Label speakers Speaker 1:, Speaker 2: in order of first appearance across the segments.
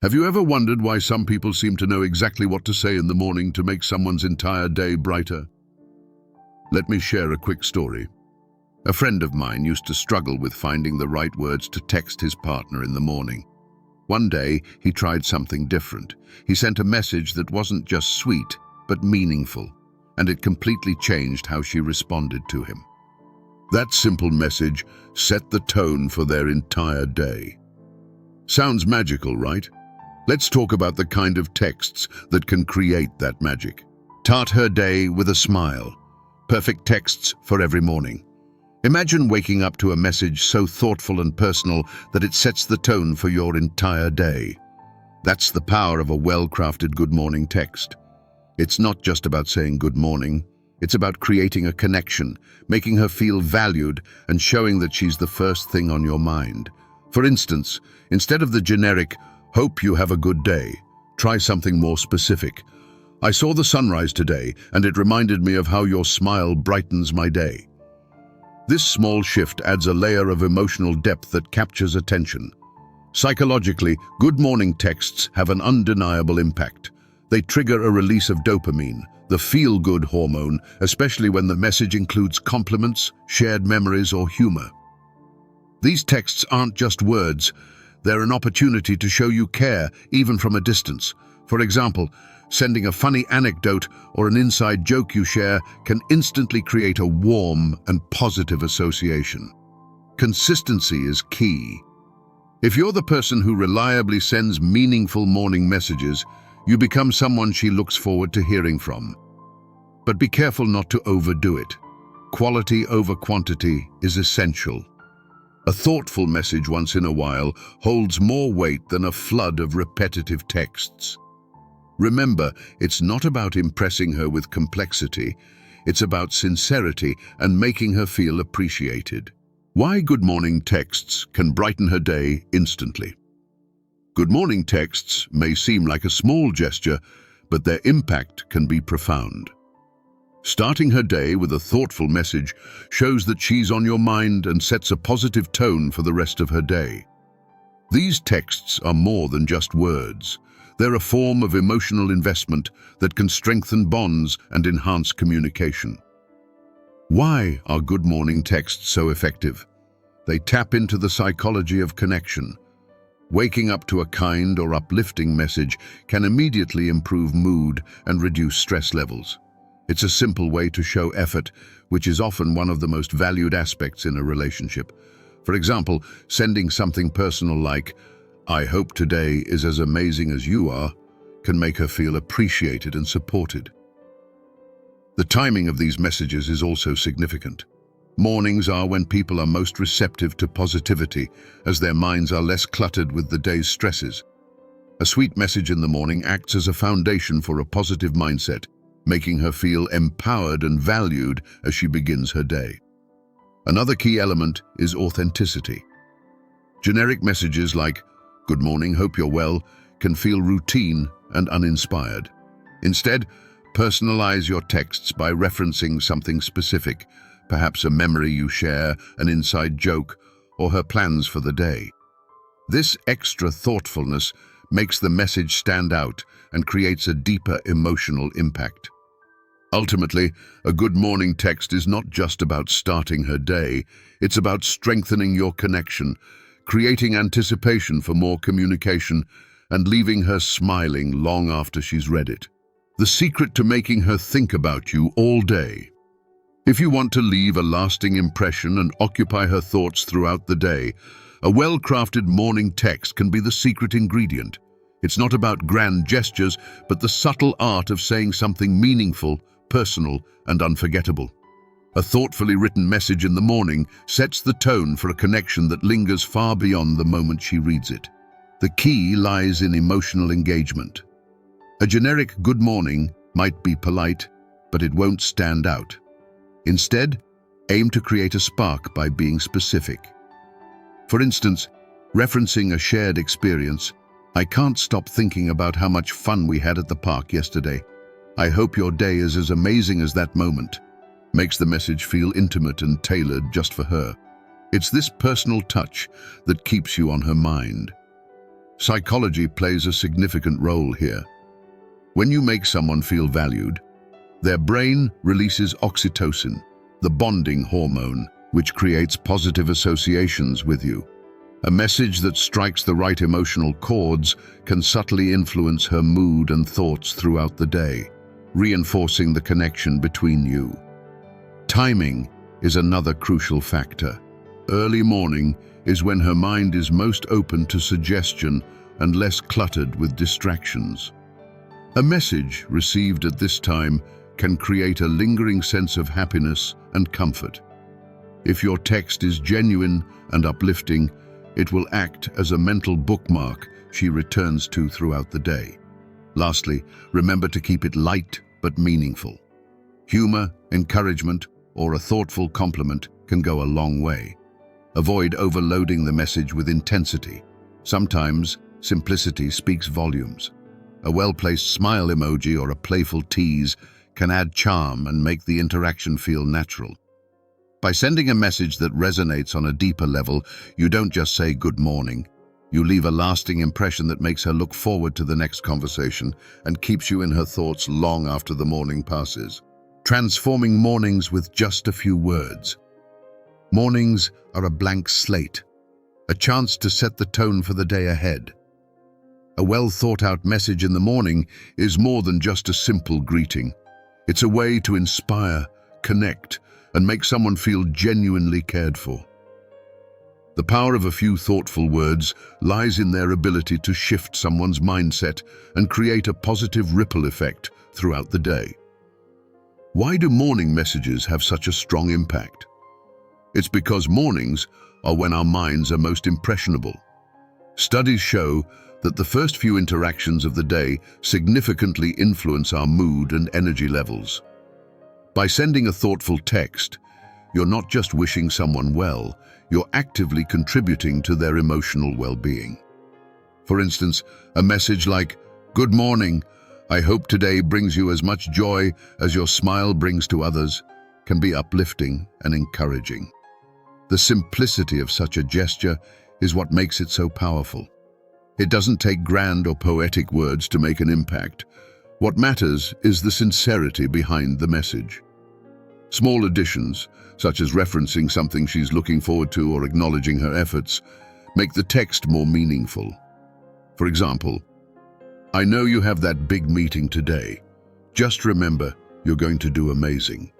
Speaker 1: Have you ever wondered why some people seem to know exactly what to say in the morning to make someone's entire day brighter? Let me share a quick story. A friend of mine used to struggle with finding the right words to text his partner in the morning. One day, he tried something different. He sent a message that wasn't just sweet, but meaningful, and it completely changed how she responded to him. That simple message set the tone for their entire day. Sounds magical, right? Let's talk about the kind of texts that can create that magic. Start her day with a smile. Perfect texts for every morning. Imagine waking up to a message so thoughtful and personal that it sets the tone for your entire day. That's the power of a well-crafted good morning text. It's not just about saying good morning. It's about creating a connection, making her feel valued, and showing that she's the first thing on your mind. For instance, instead of the generic, "Hope you have a good day," try something more specific. "I saw the sunrise today, and it reminded me of how your smile brightens my day." This small shift adds a layer of emotional depth that captures attention. Psychologically, good morning texts have an undeniable impact. They trigger a release of dopamine, the feel-good hormone, especially when the message includes compliments, shared memories, or humor. These texts aren't just words. They're an opportunity to show you care, even from a distance. For example, sending a funny anecdote or an inside joke you share can instantly create a warm and positive association. Consistency is key. If you're the person who reliably sends meaningful morning messages, you become someone she looks forward to hearing from. But be careful not to overdo it. Quality over quantity is essential. A thoughtful message once in a while holds more weight than a flood of repetitive texts. Remember, it's not about impressing her with complexity. It's about sincerity and making her feel appreciated. Why good morning texts can brighten her day instantly. Good morning texts may seem like a small gesture, but their impact can be profound. Starting her day with a thoughtful message shows that she's on your mind and sets a positive tone for the rest of her day. These texts are more than just words. They're a form of emotional investment that can strengthen bonds and enhance communication. Why are good morning texts so effective? They tap into the psychology of connection. Waking up to a kind or uplifting message can immediately improve mood and reduce stress levels. It's a simple way to show effort, which is often one of the most valued aspects in a relationship. For example, sending something personal like, "I hope today is as amazing as you are," can make her feel appreciated and supported. The timing of these messages is also significant. Mornings are when people are most receptive to positivity, as their minds are less cluttered with the day's stresses. A sweet message in the morning acts as a foundation for a positive mindset, making her feel empowered and valued as she begins her day. Another key element is authenticity. Generic messages like, "Good morning, hope you're well," can feel routine and uninspired. Instead, personalize your texts by referencing something specific, perhaps a memory you share, an inside joke, or her plans for the day. This extra thoughtfulness makes the message stand out and creates a deeper emotional impact. Ultimately, a good morning text is not just about starting her day, it's about strengthening your connection, creating anticipation for more communication, and leaving her smiling long after she's read it. The secret to making her think about you all day. If you want to leave a lasting impression and occupy her thoughts throughout the day, a well-crafted morning text can be the secret ingredient. It's not about grand gestures, but the subtle art of saying something meaningful, personal, and unforgettable. A thoughtfully written message in the morning sets the tone for a connection that lingers far beyond the moment she reads it. The key lies in emotional engagement. A generic good morning might be polite, but it won't stand out. Instead, aim to create a spark by being specific. For instance, referencing a shared experience, "I can't stop thinking about how much fun we had at the park yesterday. I hope your day is as amazing as that moment," makes the message feel intimate and tailored just for her. It's this personal touch that keeps you on her mind. Psychology plays a significant role here. When you make someone feel valued, their brain releases oxytocin, the bonding hormone, which creates positive associations with you. A message that strikes the right emotional chords can subtly influence her mood and thoughts throughout the day, reinforcing the connection between you. Timing is another crucial factor. Early morning is when her mind is most open to suggestion and less cluttered with distractions. A message received at this time can create a lingering sense of happiness and comfort. If your text is genuine and uplifting, it will act as a mental bookmark she returns to throughout the day. Lastly, remember to keep it light but meaningful. Humor, encouragement, or a thoughtful compliment can go a long way. Avoid overloading the message with intensity. Sometimes, simplicity speaks volumes. A well-placed smile emoji or a playful tease can add charm and make the interaction feel natural. By sending a message that resonates on a deeper level, you don't just say good morning. You leave a lasting impression that makes her look forward to the next conversation and keeps you in her thoughts long after the morning passes. Transforming mornings with just a few words. Mornings are a blank slate, a chance to set the tone for the day ahead. A well-thought-out message in the morning is more than just a simple greeting. It's a way to inspire, connect, and make someone feel genuinely cared for. The power of a few thoughtful words lies in their ability to shift someone's mindset and create a positive ripple effect throughout the day. Why do morning messages have such a strong impact? It's because mornings are when our minds are most impressionable. Studies show that the first few interactions of the day significantly influence our mood and energy levels. By sending a thoughtful text, you're not just wishing someone well, you're actively contributing to their emotional well-being. For instance, a message like, "Good morning, I hope today brings you as much joy as your smile brings to others," can be uplifting and encouraging. The simplicity of such a gesture is what makes it so powerful. It doesn't take grand or poetic words to make an impact. What matters is the sincerity behind the message. Small additions, such as referencing something she's looking forward to or acknowledging her efforts, make the text more meaningful. For example, "I know you have that big meeting today. Just remember, you're going to do amazing."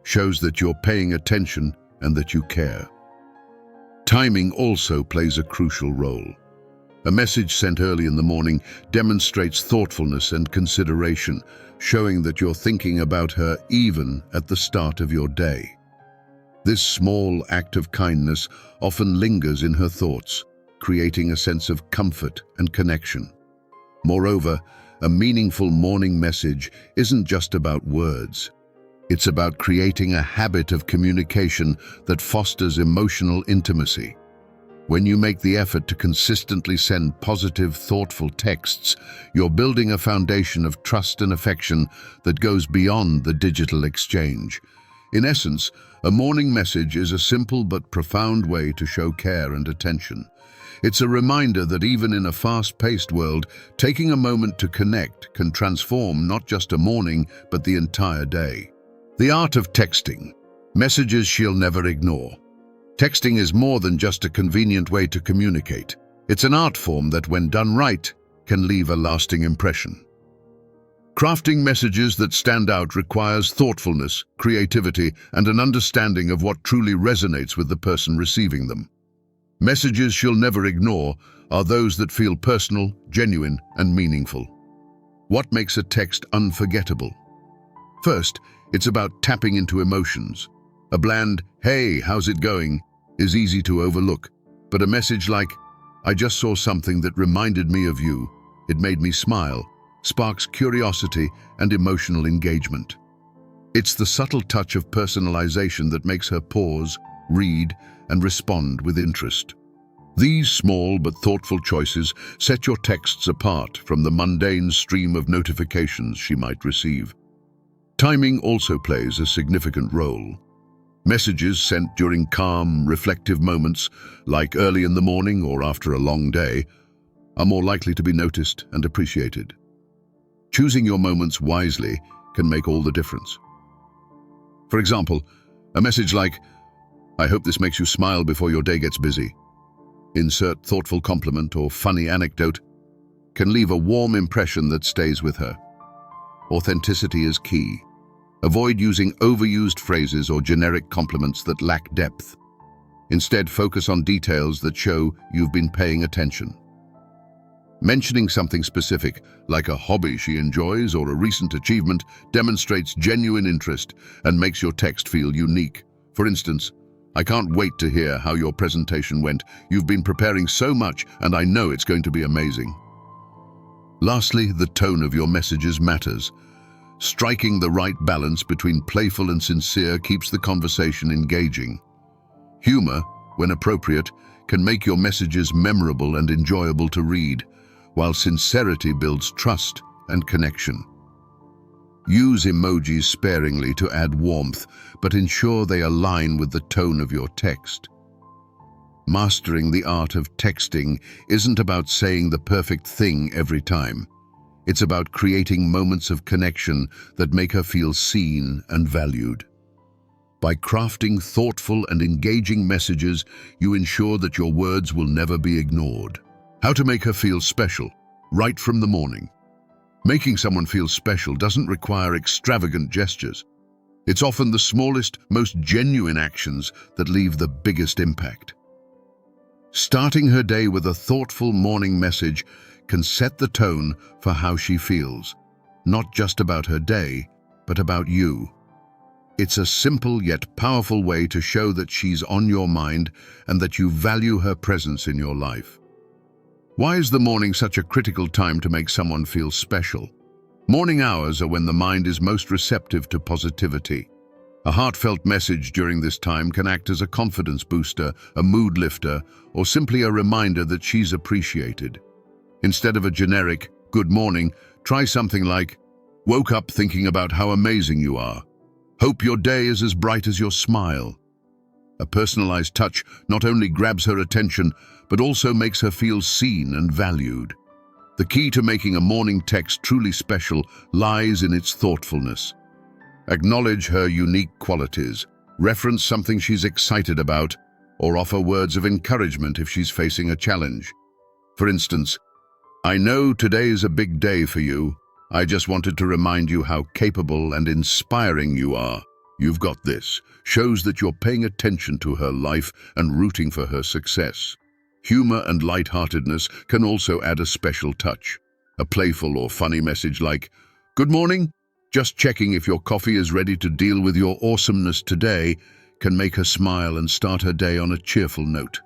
Speaker 1: Shows that you're paying attention and that you care. Timing also plays a crucial role. A message sent early in the morning demonstrates thoughtfulness and consideration, showing that you're thinking about her even at the start of your day. This small act of kindness often lingers in her thoughts, creating a sense of comfort and connection. Moreover, a meaningful morning message isn't just about words. It's about creating a habit of communication that fosters emotional intimacy. When you make the effort to consistently send positive, thoughtful texts, you're building a foundation of trust and affection that goes beyond the digital exchange. In essence, a morning message is a simple but profound way to show care and attention. It's a reminder that even in a fast-paced world, taking a moment to connect can transform not just a morning, but the entire day. The art of texting. Messages she'll never ignore. Texting is more than just a convenient way to communicate. It's an art form that, when done right, can leave a lasting impression. Crafting messages that stand out requires thoughtfulness, creativity, and an understanding of what truly resonates with the person receiving them. Messages she'll never ignore are those that feel personal, genuine, and meaningful. What makes a text unforgettable? First, it's about tapping into emotions. A bland, "Hey, how's it going?" is easy to overlook, but a message like, "I just saw something that reminded me of you. It made me smile," sparks curiosity and emotional engagement. It's the subtle touch of personalization that makes her pause, read, and respond with interest. These small but thoughtful choices set your texts apart from the mundane stream of notifications she might receive. Timing also plays a significant role. Messages sent during calm, reflective moments, like early in the morning or after a long day, are more likely to be noticed and appreciated. Choosing your moments wisely can make all the difference. For example, a message like, "I hope this makes you smile before your day gets busy," insert thoughtful compliment or funny anecdote, can leave a warm impression that stays with her. Authenticity is key. Avoid using overused phrases or generic compliments that lack depth. Instead, focus on details that show you've been paying attention. Mentioning something specific, like a hobby she enjoys or a recent achievement, demonstrates genuine interest and makes your text feel unique. For instance, "I can't wait to hear how your presentation went. You've been preparing so much, and I know it's going to be amazing." Lastly, the tone of your messages matters. Striking the right balance between playful and sincere keeps the conversation engaging. Humor, when appropriate, can make your messages memorable and enjoyable to read, while sincerity builds trust and connection. Use emojis sparingly to add warmth, but ensure they align with the tone of your text. Mastering the art of texting isn't about saying the perfect thing every time. It's about creating moments of connection that make her feel seen and valued. By crafting thoughtful and engaging messages, you ensure that your words will never be ignored. How to make her feel special, right from the morning. Making someone feel special doesn't require extravagant gestures. It's often the smallest, most genuine actions that leave the biggest impact. Starting her day with a thoughtful morning message can set the tone for how she feels, not just about her day, but about you. It's a simple yet powerful way to show that she's on your mind and that you value her presence in your life. Why is the morning such a critical time to make someone feel special? Morning hours are when the mind is most receptive to positivity. A heartfelt message during this time can act as a confidence booster, a mood lifter, or simply a reminder that she's appreciated. Instead of a generic, "Good morning," try something like, "Woke up thinking about how amazing you are. Hope your day is as bright as your smile." A personalized touch not only grabs her attention, but also makes her feel seen and valued. The key to making a morning text truly special lies in its thoughtfulness. Acknowledge her unique qualities, reference something she's excited about, or offer words of encouragement if she's facing a challenge. For instance, "I know today is a big day for you. I just wanted to remind you how capable and inspiring you are. You've got this," shows that you're paying attention to her life and rooting for her success. Humor and lightheartedness can also add a special touch. A playful or funny message like, "Good morning, just checking if your coffee is ready to deal with your awesomeness today," can make her smile and start her day on a cheerful note.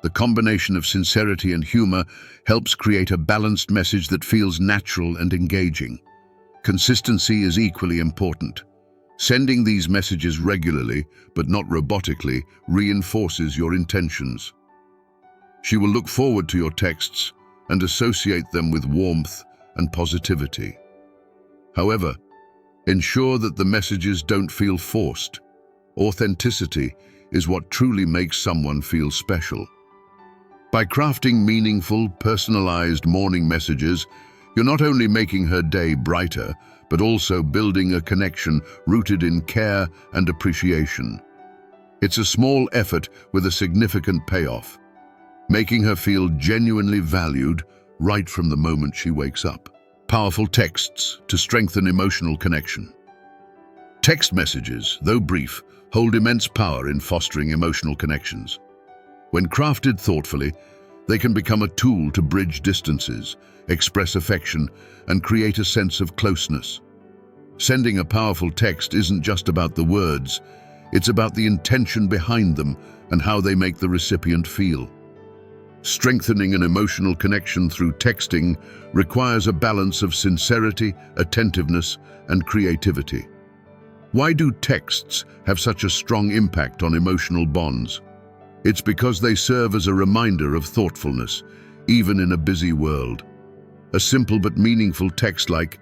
Speaker 1: The combination of sincerity and humor helps create a balanced message that feels natural and engaging. Consistency is equally important. Sending these messages regularly, but not robotically, reinforces your intentions. She will look forward to your texts and associate them with warmth and positivity. However, ensure that the messages don't feel forced. Authenticity is what truly makes someone feel special. By crafting meaningful, personalized morning messages, you're not only making her day brighter, but also building a connection rooted in care and appreciation. It's a small effort with a significant payoff, making her feel genuinely valued right from the moment she wakes up. Powerful texts to strengthen emotional connection. Text messages, though brief, hold immense power in fostering emotional connections. When crafted thoughtfully, they can become a tool to bridge distances, express affection, and create a sense of closeness. Sending a powerful text isn't just about the words, it's about the intention behind them and how they make the recipient feel. Strengthening an emotional connection through texting requires a balance of sincerity, attentiveness, and creativity. Why do texts have such a strong impact on emotional bonds? It's because they serve as a reminder of thoughtfulness, even in a busy world. A simple but meaningful text like,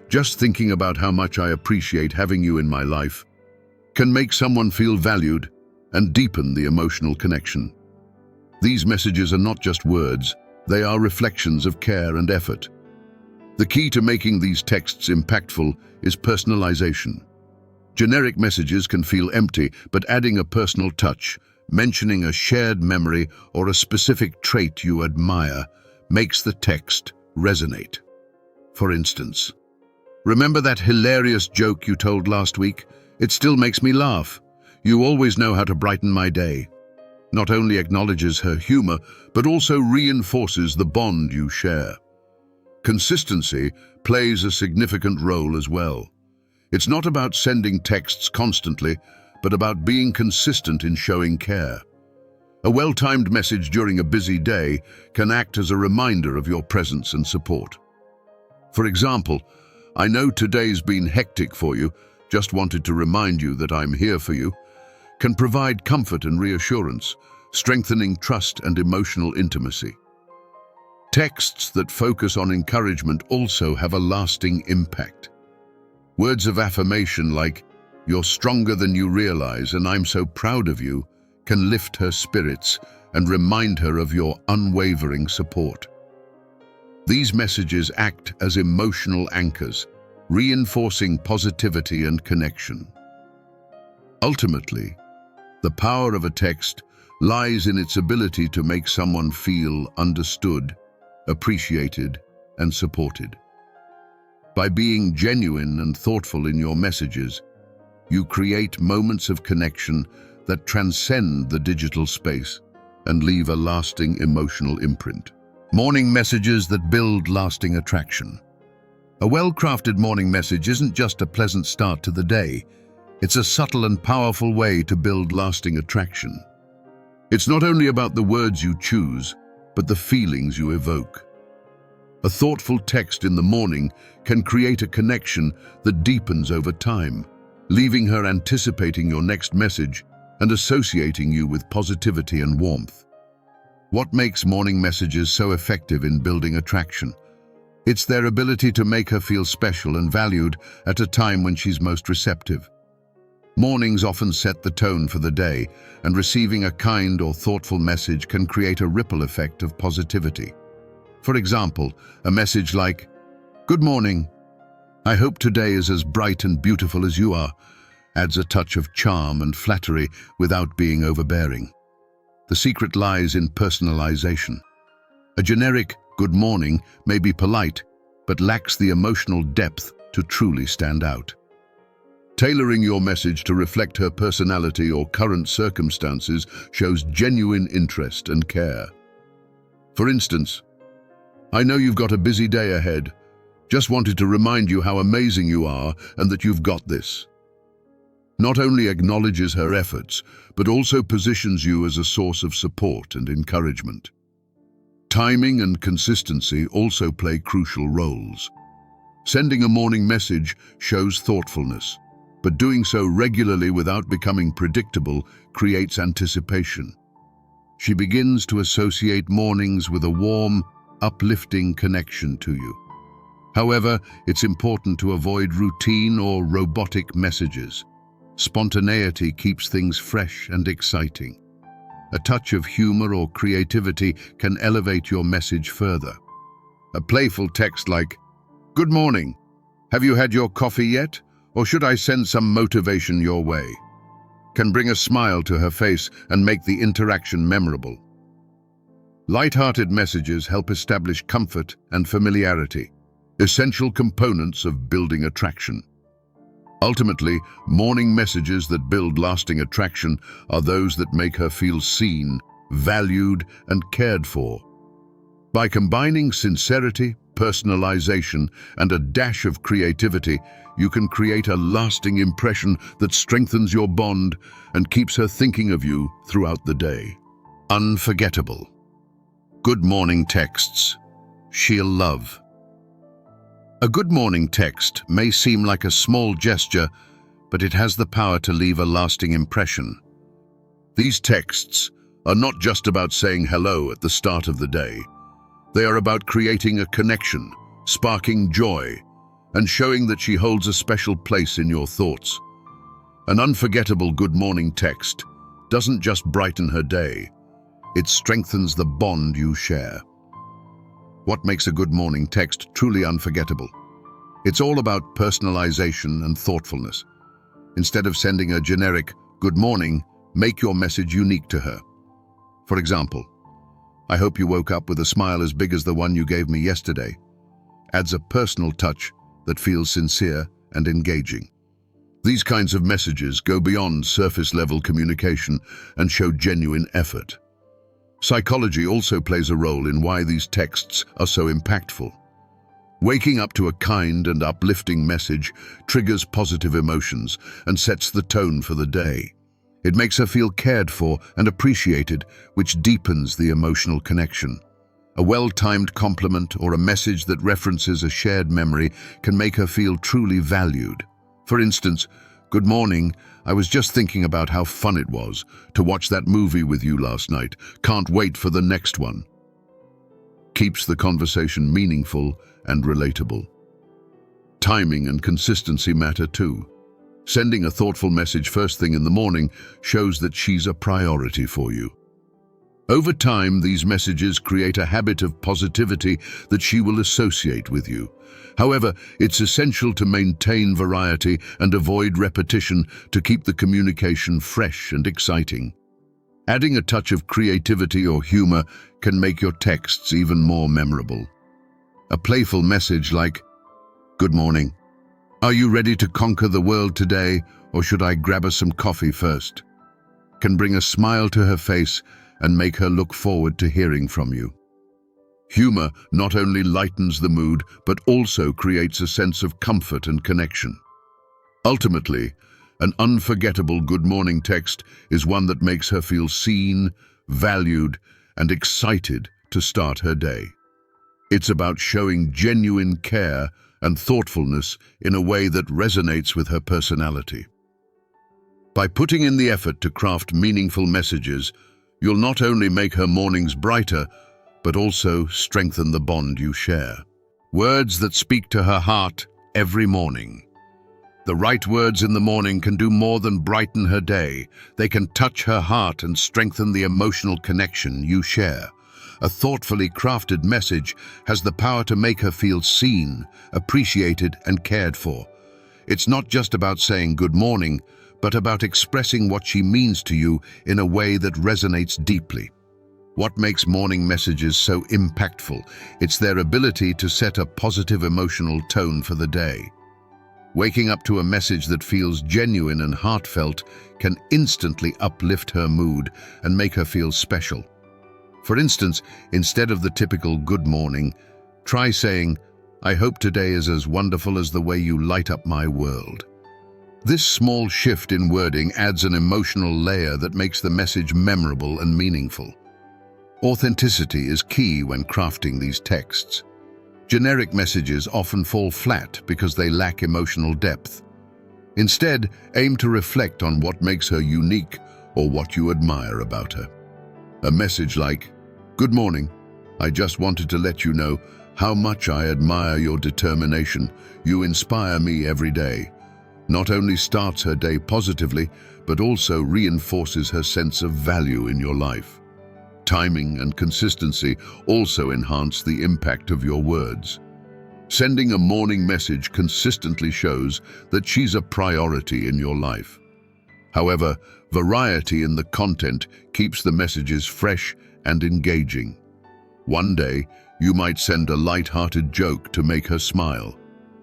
Speaker 1: "Just thinking about how much I appreciate having you in my life," can make someone feel valued and deepen the emotional connection. These messages are not just words, They are reflections of care and effort. The key to making these texts impactful is personalization. Generic messages can feel empty, but adding a personal touch, mentioning a shared memory or a specific trait you admire, makes the text resonate. For instance, "Remember that hilarious joke you told last week? It still makes me laugh. You always know how to brighten my day." Not only acknowledges her humor, but also reinforces the bond you share. Consistency plays a significant role as well. It's not about sending texts constantly, but about being consistent in showing care. A well-timed message during a busy day can act as a reminder of your presence and support. For example, "I know today's been hectic for you, just wanted to remind you that I'm here for you," can provide comfort and reassurance, strengthening trust and emotional intimacy. Texts that focus on encouragement also have a lasting impact. Words of affirmation like, "You're stronger than you realize and I'm so proud of you," can lift her spirits and remind her of your unwavering support. These messages act as emotional anchors, reinforcing positivity and connection. Ultimately, the power of a text lies in its ability to make someone feel understood, appreciated, and supported. By being genuine and thoughtful in your messages, you create moments of connection that transcend the digital space and leave a lasting emotional imprint. Morning messages that build lasting attraction. A well-crafted morning message isn't just a pleasant start to the day. It's a subtle and powerful way to build lasting attraction. It's not only about the words you choose, but the feelings you evoke. A thoughtful text in the morning can create a connection that deepens over time, leaving her anticipating your next message and associating you with positivity and warmth. What makes morning messages so effective in building attraction? It's their ability to make her feel special and valued at a time when she's most receptive. Mornings often set the tone for the day, and receiving a kind or thoughtful message can create a ripple effect of positivity. For example, a message like, "Good morning. I hope today is as bright and beautiful as you are," adds a touch of charm and flattery without being overbearing. The secret lies in personalization. A generic "good morning" may be polite, but lacks the emotional depth to truly stand out. Tailoring your message to reflect her personality or current circumstances shows genuine interest and care. For instance, "I know you've got a busy day ahead. Just wanted to remind you how amazing you are and that you've got this." Not only acknowledges her efforts, but also positions you as a source of support and encouragement. Timing and consistency also play crucial roles. Sending a morning message shows thoughtfulness, but doing so regularly without becoming predictable creates anticipation. She begins to associate mornings with a warm, uplifting connection to you. However, it's important to avoid routine or robotic messages. Spontaneity keeps things fresh and exciting. A touch of humor or creativity can elevate your message further. A playful text like, "Good morning. Have you had your coffee yet? Or should I send some motivation your way?" can bring a smile to her face and make the interaction memorable. Light-hearted messages help establish comfort and familiarity, essential components of building attraction. Ultimately, morning messages that build lasting attraction are those that make her feel seen, valued, and cared for. By combining sincerity, personalization, and a dash of creativity, you can create a lasting impression that strengthens your bond and keeps her thinking of you throughout the day. Unforgettable. Good morning texts. She'll love. A good morning text may seem like a small gesture, but it has the power to leave a lasting impression. These texts are not just about saying hello at the start of the day. They are about creating a connection, sparking joy, and showing that she holds a special place in your thoughts. An unforgettable good morning text doesn't just brighten her day, it strengthens the bond you share. What makes a good morning text truly unforgettable? It's all about personalization and thoughtfulness. Instead of sending a generic "good morning," make your message unique to her. For example, "I hope you woke up with a smile as big as the one you gave me yesterday," adds a personal touch that feels sincere and engaging. These kinds of messages go beyond surface-level communication and show genuine effort. Psychology also plays a role in why these texts are so impactful. Waking up to a kind and uplifting message triggers positive emotions and sets the tone for the day. It makes her feel cared for and appreciated, which deepens the emotional connection. A well-timed compliment or a message that references a shared memory can make her feel truly valued. For instance, "Good morning, I was just thinking about how fun it was to watch that movie with you last night. Can't wait for the next one." Keeps the conversation meaningful and relatable. Timing and consistency matter too. Sending a thoughtful message first thing in the morning shows that she's a priority for you. Over time, these messages create a habit of positivity that she will associate with you. However, it's essential to maintain variety and avoid repetition to keep the communication fresh and exciting. Adding a touch of creativity or humor can make your texts even more memorable. A playful message like, "Good morning. Are you ready to conquer the world today, or should I grab us some coffee first?" can bring a smile to her face and make her look forward to hearing from you. Humor not only lightens the mood, but also creates a sense of comfort and connection. Ultimately, an unforgettable good morning text is one that makes her feel seen, valued, and excited to start her day. It's about showing genuine care and thoughtfulness in a way that resonates with her personality. By putting in the effort to craft meaningful messages, you'll not only make her mornings brighter, but also strengthen the bond you share. Words that speak to her heart every morning. The right words in the morning can do more than brighten her day. They can touch her heart and strengthen the emotional connection you share. A thoughtfully crafted message has the power to make her feel seen, appreciated, and cared for. It's not just about saying good morning, but about expressing what she means to you in a way that resonates deeply. What makes morning messages so impactful? It's their ability to set a positive emotional tone for the day. Waking up to a message that feels genuine and heartfelt can instantly uplift her mood and make her feel special. For instance, instead of the typical "good morning," try saying, "I hope today is as wonderful as the way you light up my world." This small shift in wording adds an emotional layer that makes the message memorable and meaningful. Authenticity is key when crafting these texts. Generic messages often fall flat because they lack emotional depth. Instead, aim to reflect on what makes her unique or what you admire about her. A message like, "Good morning. I just wanted to let you know how much I admire your determination. You inspire me every day," not only starts her day positively, but also reinforces her sense of value in your life. Timing and consistency also enhance the impact of your words. Sending a morning message consistently shows that she's a priority in your life. However, variety in the content keeps the messages fresh and engaging. One day, you might send a light-hearted joke to make her smile.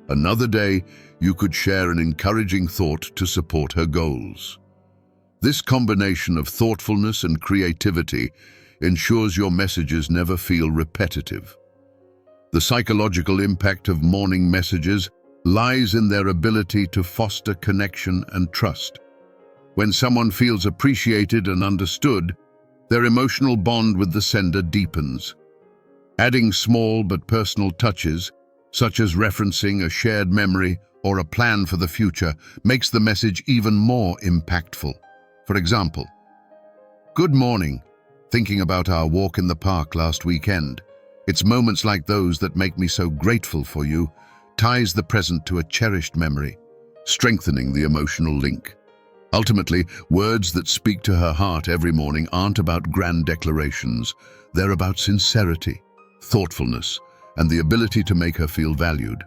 Speaker 1: Another day, you could share an encouraging thought to support her goals. This combination of thoughtfulness and creativity ensures your messages never feel repetitive. The psychological impact of morning messages lies in their ability to foster connection and trust. When someone feels appreciated and understood, their emotional bond with the sender deepens. Adding small but personal touches, such as referencing a shared memory or a plan for the future, makes the message even more impactful. For example, "Good morning. Thinking about our walk in the park last weekend. It's moments like those that make me so grateful for you," ties the present to a cherished memory, strengthening the emotional link. Ultimately, words that speak to her heart every morning aren't about grand declarations. They're about sincerity, thoughtfulness, and the ability to make her feel valued.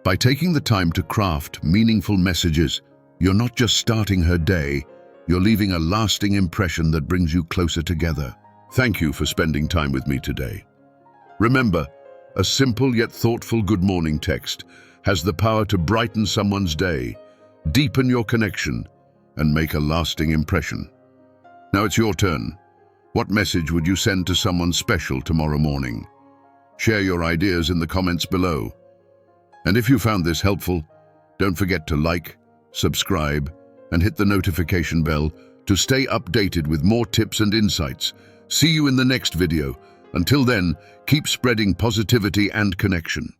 Speaker 1: By taking the time to craft meaningful messages, you're not just starting her day, you're leaving a lasting impression that brings you closer together. Thank you for spending time with me today. Remember, a simple yet thoughtful good morning text has the power to brighten someone's day, deepen your connection, and make a lasting impression. Now it's your turn. What message would you send to someone special tomorrow morning? Share your ideas in the comments below. And if you found this helpful, don't forget to like, subscribe, and hit the notification bell to stay updated with more tips and insights. See you in the next video. Until then, keep spreading positivity and connection.